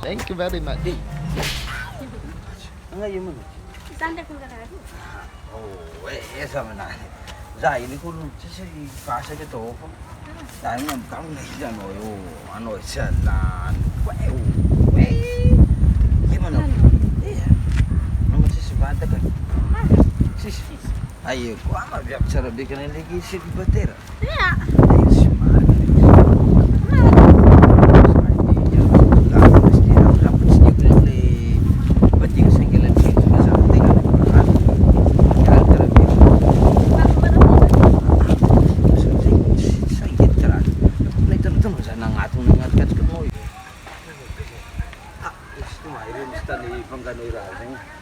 Thank you very much. Ngayon mo. Saan ko ka na? Oh, sama na. Za ini ko nung sa fasa ke to ko. Dahil ng kang na siya no yo. Ano siya lan. Gimana? Iya. Naman si bata kan. Sis. Ayo, ko ama biar cara bikin lagi si batera. Iya. Ayo semua.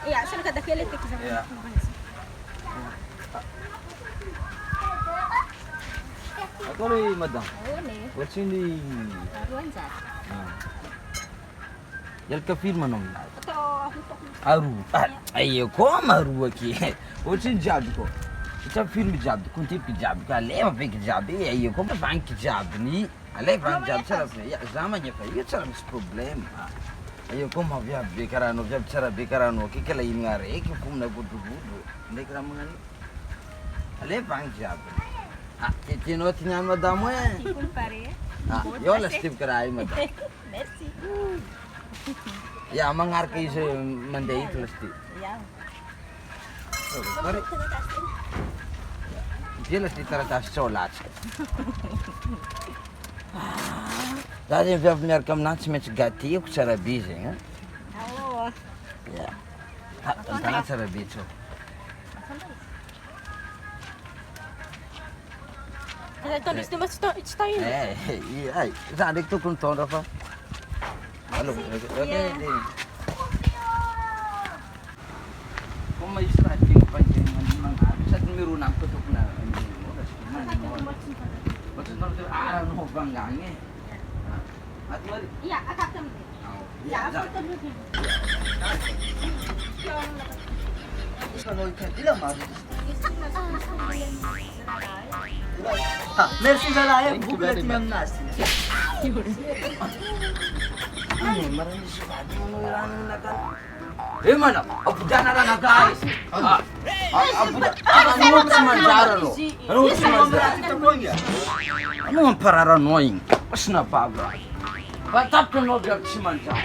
Iya, saan ka dakilit ka sa mga. Ako rin, madam. Oo, ne. What's in the... Aruan sa. Yal ka firma nung. Ito, hutok. Aru. Ayo, ko maru aqui. What's in job ko? Ito film job, kung tip job ka, leva big job. Ayo, ko bank job ni. Alay bank job sarap niya. Zaman niya pa, yun sarap problema. Ayo ko mavya bekarano vya bicara bekarano kikela ingare kum na gudu ndekra mangani ale bang jab tino tinya madamo Tikul pare. yo la stip karai madam Merci. ya mangar ke se mandei tlasti Ya. pare dia lasti taratas cholat Dadi vya vner kam nats me gati ku sara bize ha Oo. ya tana sara bicho Kaya ito, gusto mo ito tayo. ai zadik tu kun ton rafa halo okay Kung may stretching pa dyan, sa tumiro na ako ito na ano bang gangi? At mali. Iya, akak kami. Iya, aku kami. Ano ka ilang ma? Isak na sa Merci Zalaya, Thank you bubulat very yung nasi. Ano, marami siya ba? Ano lang nakan? Mana? Apo dyan na lang guys. Apo dyan. Ano mo manjara no? Ano mo manjara? Ano ang pararanoing? Mas na pa ba? Patap ko no biyak si manjara.